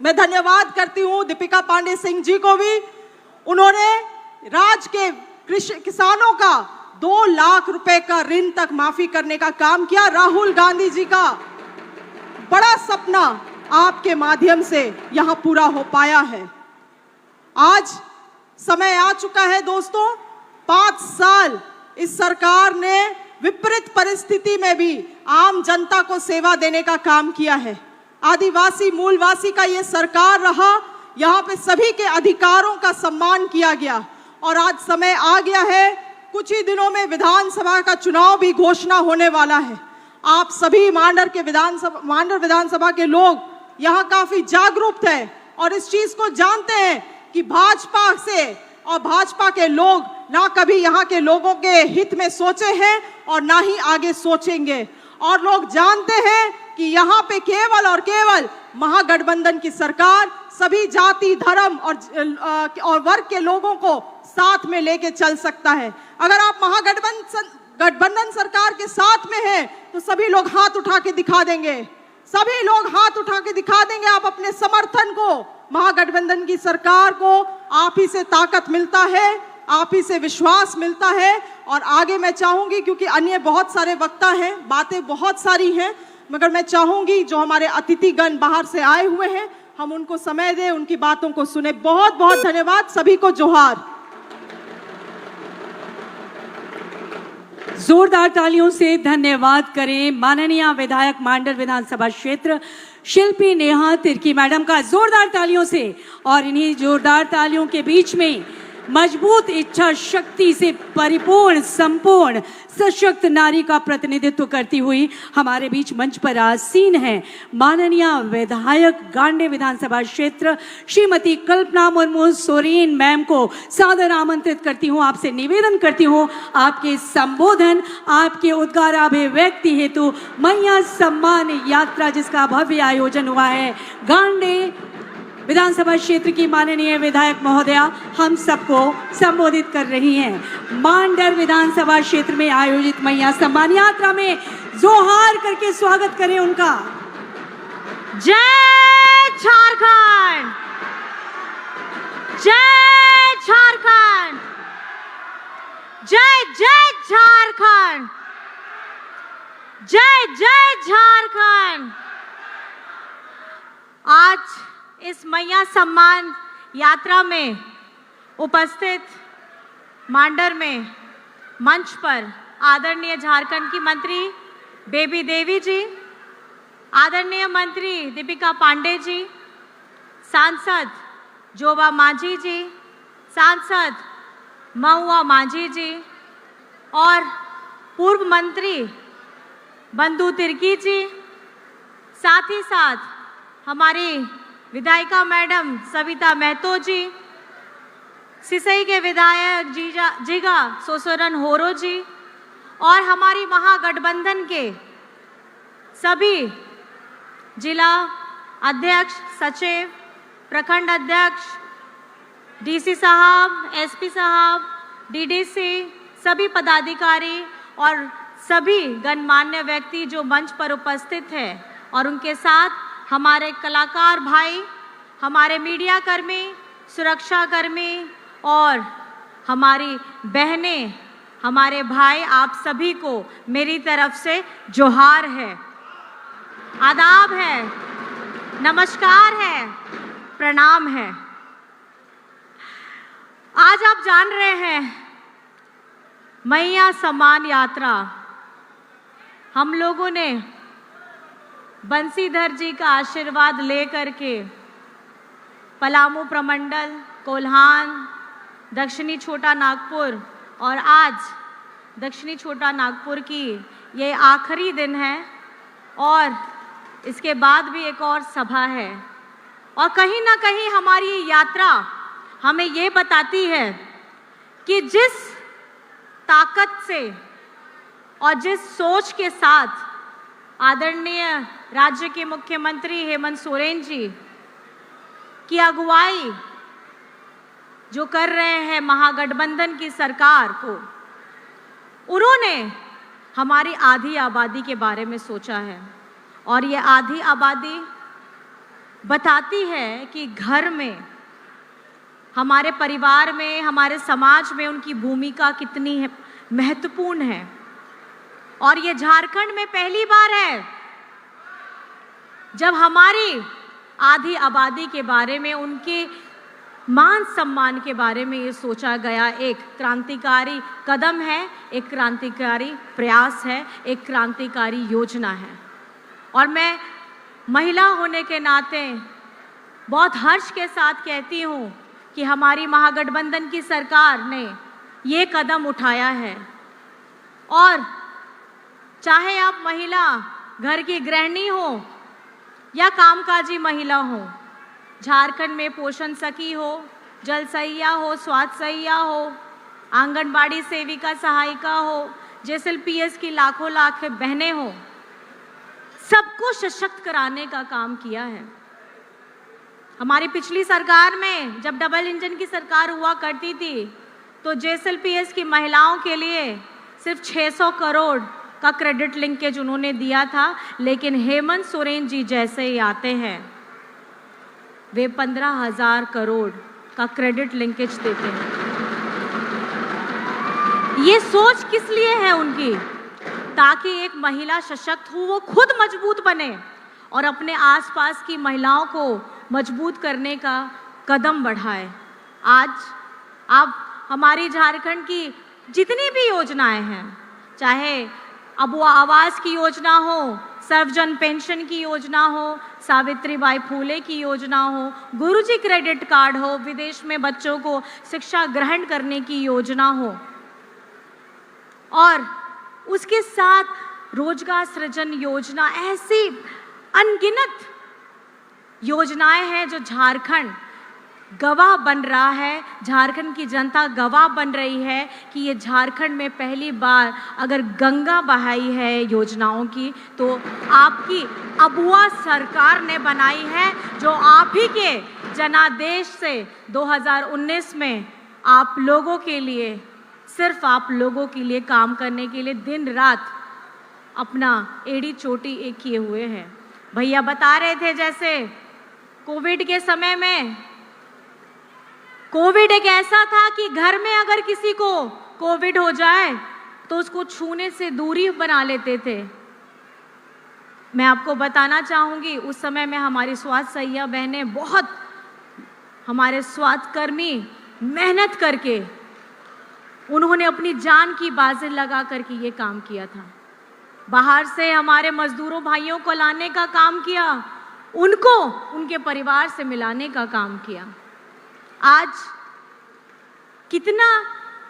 मैं धन्यवाद करती हूं दीपिका पांडे सिंह जी को भी, उन्होंने राज्य के कृषि किसानों का 2 लाख रुपए का ऋण तक माफी करने का काम किया। राहुल गांधी जी का बड़ा सपना आपके माध्यम से यहां पूरा हो पाया है। आज समय आ चुका है दोस्तों। 5 साल इस सरकार ने विपरीत परिस्थिति में भी आम जनता को सेवा देने का काम किया है। आदिवासी मूलवासी का ये सरकार रहा, यहाँ पे सभी के अधिकारों का सम्मान किया गया और आज समय आ गया है, कुछ ही दिनों में विधानसभा का चुनाव भी घोषणा होने वाला है। आप सभी मांडर विधानसभा के लोग यहाँ काफी जागरूक हैं और इस चीज को जानते हैं कि भाजपा से और भाजपा के लोग ना कभी यहाँ के लोगों के हित में सोचे हैं और ना ही आगे सोचेंगे। और लोग जानते हैं कि यहाँ पे केवल और केवल महागठबंधन की सरकार सभी जाति, धर्म और वर्ग के लोगों को साथ में लेके चल सकता है। अगर आप गठबंधन सरकार के साथ में हैं तो सभी लोग हाथ उठा के दिखा देंगे, सभी लोग हाथ उठा के दिखा देंगे आप अपने समर्थन को। महागठबंधन की सरकार को आप ही से ताकत मिलता है, आप ही से विश्वास मिलता है। और आगे मैं चाहूंगी, क्योंकि अन्य बहुत सारे वक्ता हैं, बातें बहुत सारी हैं, मगर मैं चाहूंगी जो हमारे अतिथिगण बाहर से आए हुए हैं हम उनको समय दें, उनकी बातों को सुने। बहुत बहुत धन्यवाद, सभी को जोहार। जोरदार तालियों से धन्यवाद करें माननीय विधायक मांडर विधानसभा क्षेत्र शिल्पी नेहा तिर्की मैडम का, जोरदार तालियों से। और इन्हीं जोरदार तालियों के बीच में मजबूत इच्छा शक्ति से परिपूर्ण, संपूर्ण, सशक्त नारी का प्रतिनिधित्व करती हुई हमारे बीच मंच पर आसीन है माननीय विधायक गांडे विधानसभा क्षेत्र श्रीमती कल्पना मुर्मू सोरेन मैम को सादर आमंत्रित करती हूँ। आपसे निवेदन करती हूँ आपके संबोधन, आपके उद्गार अभिव्यक्ति हेतु मैया सम्मान यात्रा जिसका भव्य आयोजन हुआ है गांडे विधानसभा क्षेत्र की माननीय विधायक महोदया हम सबको संबोधित कर रही हैं। मांडर विधानसभा क्षेत्र में आयोजित मैया सम्मान यात्रा में जोहार करके स्वागत करें उनका। जय झारखंड, जय झारखंड, जय जय झारखंड, जय जय झारखंड। आज इस मैया सम्मान यात्रा में उपस्थित मांडर में मंच पर आदरणीय झारखंड की मंत्री बेबी देवी जी, आदरणीय मंत्री दीपिका पांडे जी, सांसद जोबा मांझी जी, सांसद महुआ मांझी जी और पूर्व मंत्री बंधु तिर्की जी, साथ ही साथ हमारी विधायिका मैडम सविता महतो जी, सिसई के विधायक जिगा सोसोरन होरो जी और हमारी महागठबंधन के सभी जिला अध्यक्ष, सचिव, प्रखंड अध्यक्ष, डीसी साहब, एसपी साहब, डीडीसी, सभी पदाधिकारी और सभी गणमान्य व्यक्ति जो मंच पर उपस्थित हैं और उनके साथ हमारे कलाकार भाई, हमारे मीडिया कर्मी, सुरक्षा कर्मी और हमारी बहनें, हमारे भाई, आप सभी को मेरी तरफ से जोहार है, आदाब है, नमस्कार है, प्रणाम है। आज आप जान रहे हैं मैया सम्मान यात्रा हम लोगों ने बंसीधर जी का आशीर्वाद लेकर के पलामू प्रमंडल, कोल्हान, दक्षिणी छोटा नागपुर और आज दक्षिणी छोटा नागपुर की ये आखिरी दिन है और इसके बाद भी एक और सभा है। और कहीं ना कहीं हमारी ये यात्रा हमें ये बताती है कि जिस ताकत से और जिस सोच के साथ आदरणीय राज्य के मुख्यमंत्री हेमंत सोरेन जी की अगुवाई जो कर रहे हैं महागठबंधन की सरकार को, उन्होंने हमारी आधी आबादी के बारे में सोचा है। और ये आधी आबादी बताती है कि घर में, हमारे परिवार में, हमारे समाज में उनकी भूमिका कितनी है, महत्वपूर्ण है। और ये झारखंड में पहली बार है जब हमारी आधी आबादी के बारे में, उनके मान सम्मान के बारे में ये सोचा गया एक क्रांतिकारी कदम है, एक क्रांतिकारी प्रयास है, एक क्रांतिकारी योजना है। और मैं महिला होने के नाते बहुत हर्ष के साथ कहती हूँ कि हमारी महागठबंधन की सरकार ने ये कदम उठाया है। और चाहे आप महिला घर की गृहिणी हो या कामकाजी महिला हो, झारखंड में पोषण सखी हो, जल सहिया हो, स्वास्थ्य सहिया हो, आंगनबाड़ी सेविका सहायिका हो, JSLPS की लाखों लाख बहनें हो, सबको सशक्त कराने का काम किया है। हमारी पिछली सरकार में जब डबल इंजन की सरकार हुआ करती थी तो JSLPS की महिलाओं के लिए सिर्फ 600 करोड़ का क्रेडिट लिंकेज उन्होंने दिया था, लेकिन हेमंत सोरेन जी जैसे ही आते हैं वे 15,000 करोड़ का क्रेडिट लिंकेज देते हैं। ये सोच किस लिए है उनकी? ताकि एक महिला सशक्त हो, वो खुद मजबूत बने और अपने आसपास की महिलाओं को मजबूत करने का कदम बढ़ाए। आज आप हमारी झारखंड की जितनी भी योजनाएं हैं, चाहे अब वो आवास की योजना हो, सर्वजन पेंशन की योजना हो, सावित्रीबाई फूले की योजना हो, गुरुजी क्रेडिट कार्ड हो, विदेश में बच्चों को शिक्षा ग्रहण करने की योजना हो, और उसके साथ रोजगार सृजन योजना, ऐसी अनगिनत योजनाएं हैं जो झारखंड गवाह बन रहा है। झारखंड की जनता गवाह बन रही है कि ये झारखंड में पहली बार अगर गंगा बहाई है योजनाओं की तो आपकी अबुआ सरकार ने बनाई है, जो आप ही के जनादेश से 2019 में आप लोगों के लिए, सिर्फ आप लोगों के लिए काम करने के लिए दिन रात अपना एड़ी चोटी एक किए हुए हैं। भैया बता रहे थे जैसे कोविड के समय में, कोविड एक ऐसा था कि घर में अगर किसी को कोविड हो जाए तो उसको छूने से दूरी बना लेते थे। मैं आपको बताना चाहूंगी उस समय में हमारी स्वास्थ्य सहिया बहनें, बहुत हमारे स्वास्थ्य कर्मी मेहनत करके उन्होंने अपनी जान की बाजी लगा करके ये काम किया था। बाहर से हमारे मजदूरों भाइयों को लाने का काम किया, उनको उनके परिवार से मिलाने का काम किया। आज कितना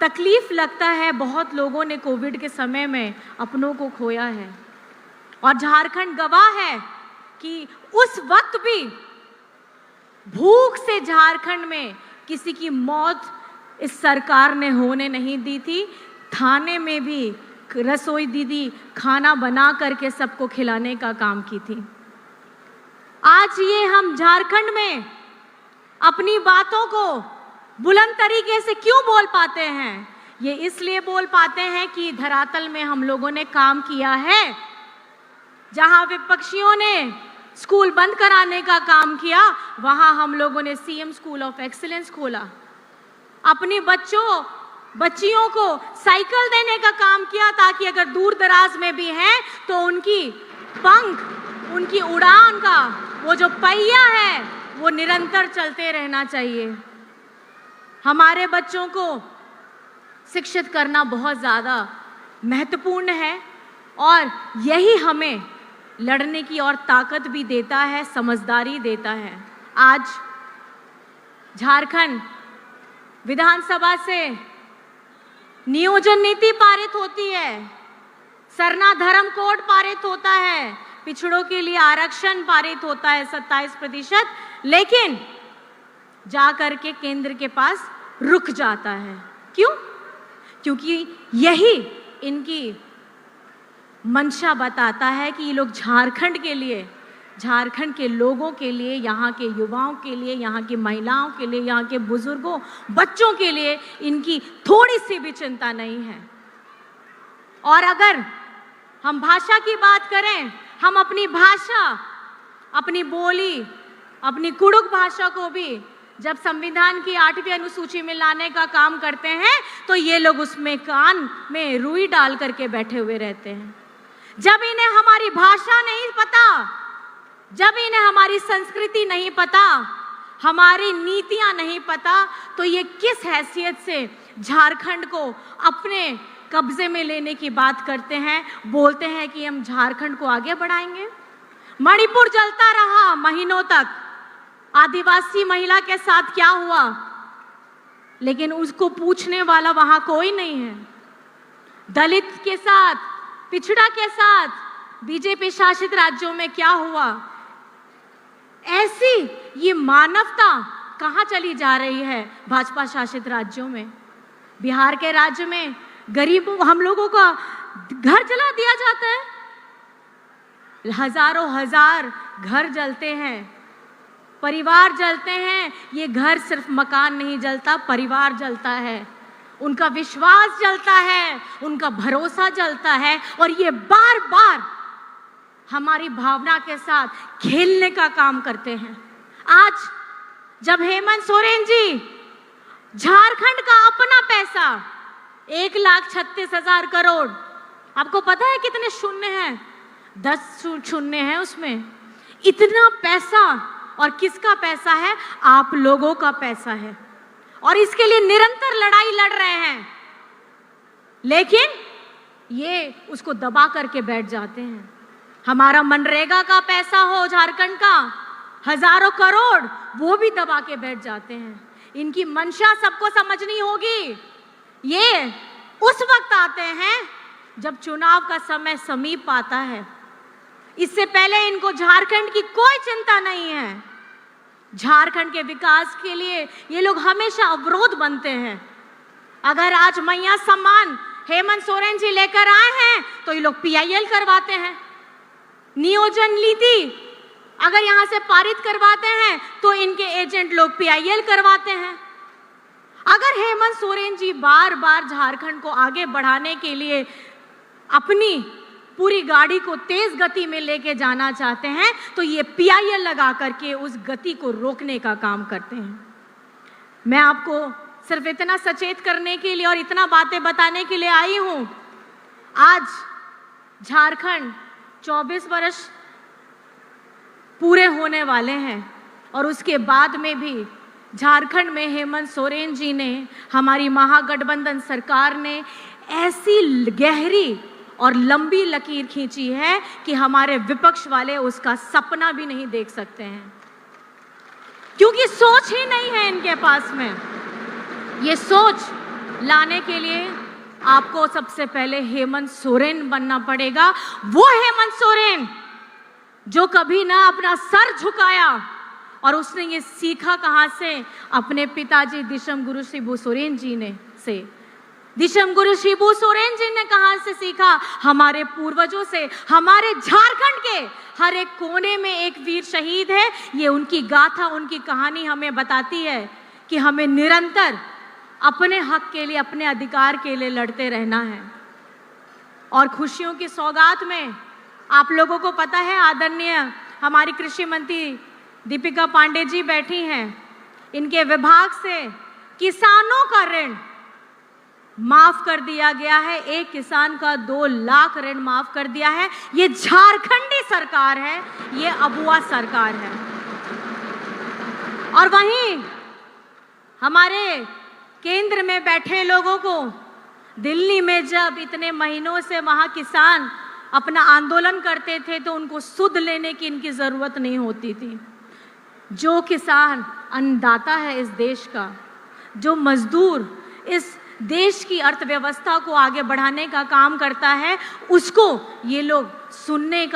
तकलीफ लगता है, बहुत लोगों ने कोविड के समय में अपनों को खोया है और झारखंड गवाह है कि उस वक्त भी भूख से झारखंड में किसी की मौत इस सरकार ने होने नहीं दी थी। थाने में भी रसोई दीदी खाना बना करके सबको खिलाने का काम की थी। आज ये हम झारखंड में अपनी बातों को बुलंद तरीके से क्यों बोल पाते हैं? ये इसलिए बोल पाते हैं कि धरातल में हम लोगों ने काम किया है। जहां विपक्षियों ने स्कूल बंद कराने का काम किया, वहां हम लोगों ने CM स्कूल ऑफ एक्सीलेंस खोला। अपनी बच्चियों को साइकिल देने का काम किया ताकि अगर दूर दराज में भी हैं तो उनकी पंख, उनकी उड़ान का वो जो पहिया है वो निरंतर चलते रहना चाहिए। हमारे बच्चों को शिक्षित करना बहुत ज़्यादा महत्वपूर्ण है और यही हमें लड़ने की और ताकत भी देता है, समझदारी देता है। आज झारखंड विधानसभा से नियोजन नीति पारित होती है, सरना धर्म कोड पारित होता है, पिछड़ों के लिए आरक्षण पारित होता है 27%, लेकिन जाकर के केंद्र के पास रुक जाता है। क्यों? क्योंकि यही इनकी मंशा बताता है कि ये लोग झारखंड के लिए, झारखंड के लोगों के लिए, यहाँ के युवाओं के लिए, यहाँ की महिलाओं के लिए, यहाँ के बुजुर्गों, बच्चों के लिए इनकी थोड़ी सी भी चिंता नहीं है। और अगर हम भाषा की बात करें, हम अपनी भाषा, अपनी बोली, अपनी कुड़ुक भाषा को भी जब संविधान की 8वीं अनुसूची में लाने का काम करते हैं तो ये लोग उसमें कान में रुई डाल करके बैठे हुए रहते हैं। जब इन्हें हमारी भाषा नहीं पता, जब इन्हें हमारी संस्कृति नहीं पता, हमारी नीतियां नहीं पता, तो ये किस हैसियत से झारखंड को अपने कब्जे में लेने की बात करते हैं, बोलते हैं कि हम झारखंड को आगे बढ़ाएंगे। मणिपुर जलता रहा महीनों तक, आदिवासी महिला के साथ क्या हुआ, लेकिन उसको पूछने वाला वहां कोई नहीं है। दलित के साथ, पिछड़ा के साथ बीजेपी शासित राज्यों में क्या हुआ, ऐसी ये मानवता कहां चली जा रही है भाजपा शासित राज्यों में। बिहार के राज्य में गरीब हम लोगों का घर जला दिया जाता है, हजारों हजार घर जलते हैं, परिवार जलते हैं। ये घर सिर्फ मकान नहीं जलता, परिवार जलता है, उनका विश्वास जलता है, उनका भरोसा जलता है, और ये बार बार हमारी भावना के साथ खेलने का काम करते हैं। आज जब हेमंत सोरेन जी झारखंड का अपना पैसा 1,36,000 करोड़, आपको पता है कितने शून्य हैं? 10 शून्य हैं उसमें। इतना पैसा, और किसका पैसा है? आप लोगों का पैसा है, और इसके लिए निरंतर लड़ाई लड़ रहे हैं, लेकिन ये उसको दबा करके बैठ जाते हैं। हमारा मनरेगा का पैसा हो झारखंड का हजारों करोड़, वो भी दबा के बैठ जाते हैं। इनकी मंशा सबको समझनी होगी। ये उस वक्त आते हैं जब चुनाव का समय समीप आता है, इससे पहले इनको झारखंड की कोई चिंता नहीं है। झारखंड के विकास के लिए ये लोग हमेशा अवरोध बनते हैं। अगर आज मैया सम्मान हेमंत सोरेन जी लेकर आए हैं तो ये लोग पीआईएल करवाते हैं। नियोजन नीति अगर यहां से पारित करवाते हैं तो इनके एजेंट लोग पीआईएल करवाते हैं। अगर हेमंत सोरेन जी बार बार झारखंड को आगे बढ़ाने के लिए अपनी पूरी गाड़ी को तेज गति में लेके जाना चाहते हैं तो ये पीआईएल लगा करके उस गति को रोकने का काम करते हैं। मैं आपको सिर्फ इतना सचेत करने के लिए और इतना बातें बताने के लिए आई हूं। आज झारखंड 24 वर्ष पूरे होने वाले हैं, और उसके बाद में भी झारखंड में हेमंत सोरेन जी ने, हमारी महागठबंधन सरकार ने ऐसी गहरी और लंबी लकीर खींची है कि हमारे विपक्ष वाले उसका सपना भी नहीं देख सकते हैं, क्योंकि सोच ही नहीं है इनके पास में। ये सोच लाने के लिए आपको सबसे पहले हेमंत सोरेन बनना पड़ेगा। वो हेमंत सोरेन जो कभी ना अपना सर झुकाया, और उसने ये सीखा कहां से? अपने पिताजी दिशम गुरु शिबू सोरेन जी ने से। दिशम गुरु शिबू सोरेन जी ने कहां से सीखा? हमारे पूर्वजों से। हमारे झारखंड के हर एक कोने में एक वीर शहीद है। ये उनकी गाथा, उनकी कहानी हमें बताती है कि हमें निरंतर अपने हक के लिए, अपने अधिकार के लिए लड़ते रहना है। और खुशियों की सौगात में आप लोगों को पता है, आदरणीय हमारी कृषि मंत्री दीपिका पांडे जी बैठी हैं। इनके विभाग से किसानों का ऋण माफ कर दिया गया है। एक किसान का 2 लाख ऋण माफ कर दिया है। ये झारखंडी सरकार है, ये अबुआ सरकार है। और वहीं हमारे केंद्र में बैठे लोगों को दिल्ली में जब इतने महीनों से वहां किसान अपना आंदोलन करते थे तो उनको सुध लेने की इनकी जरूरत नहीं होती थी। जो किसान अन्नदाता है इस देश का, जो मजदूर इस देश की अर्थव्यवस्था को आगे बढ़ाने का काम करता है, उसको ये लोग सुनने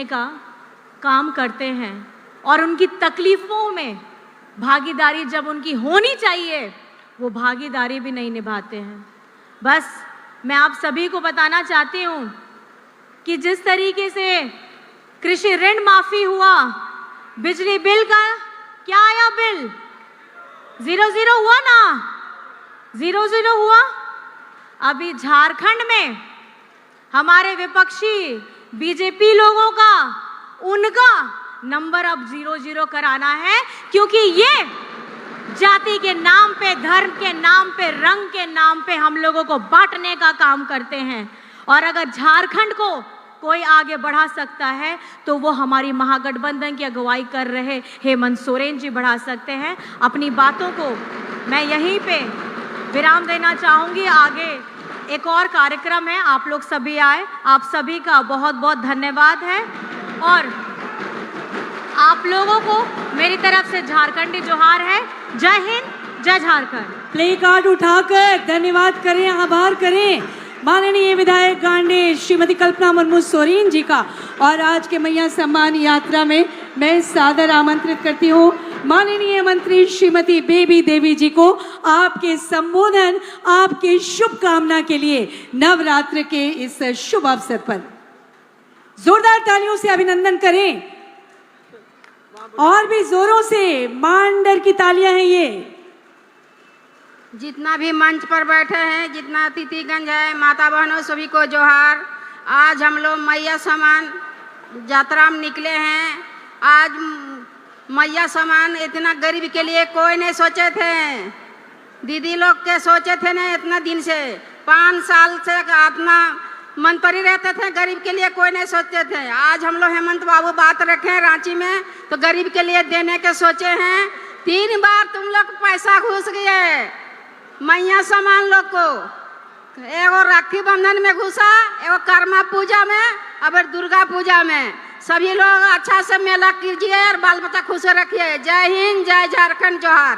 का काम करते हैं। और उनकी तकलीफों में भागीदारी जब उनकी होनी चाहिए, वो भागीदारी भी नहीं निभाते हैं। बस मैं आप सभी को बताना चाहती हूं कि जिस तरीके से कृषि ऋण माफी हुआ, बिजली बिल का क्या आया बिल? 0 हुआ ना, 0 हुआ। अभी झारखंड में हमारे विपक्षी बीजेपी लोगों का, उनका नंबर अब 0 कराना है, क्योंकि ये जाति के नाम पे, धर्म के नाम पे, रंग के नाम पे हम लोगों को बांटने का काम करते हैं। और अगर झारखंड को कोई आगे बढ़ा सकता है तो वो हमारी महागठबंधन की अगुवाई कर रहे हेमंत सोरेन जी बढ़ा सकते हैं। अपनी बातों को मैं यहीं पे विराम देना चाहूँगी। आगे एक और कार्यक्रम है, आप लोग सभी आए, आप सभी का बहुत बहुत धन्यवाद है और आप लोगों को मेरी तरफ से झारखंडी जोहार है। जय हिंद, जय झारखंड। प्ले कार्ड उठाकर धन्यवाद करें, आभार करें माननीय विधायक गांडे श्रीमती कल्पना मुर्मू सोरेन जी का। और आज के मैया सम्मान यात्रा में मैं सादर आमंत्रित करती हूँ माननीय मंत्री श्रीमती बेबी देवी जी को आपके संबोधन, आपके शुभकामना के लिए नवरात्र के इस शुभ अवसर पर जोरदार तालियों से अभिनंदन करें और भी जोरों से मांडर की तालियां हैं। ये जितना भी मंच पर बैठे हैं, जितना अतिथिगंज है, माता बहनों सभी को जोहार। आज हम लोग मैया समान यात्रा में निकले हैं। आज मैया समान इतना गरीब के लिए कोई नहीं सोचे थे, दीदी लोग के सोचे थे ना इतना दिन से, 5 साल से इतना मंत्री रहते थे, गरीब के लिए कोई नहीं सोचते थे। आज हम लोग हेमंत बाबू बात रखे रांची में तो गरीब के लिए देने के सोचे हैं। 3 बार तुम लोग पैसा घुस गए मैया समान लोग को। एगो राखी बंधन में घुसा, एगो कर्मा पूजा में, अब दुर्गा पूजा में। सभी लोग अच्छा से मेला कीजिए और बाल बच्चा खुश रखिए। जय हिंद, जय झारखंड, जोहार।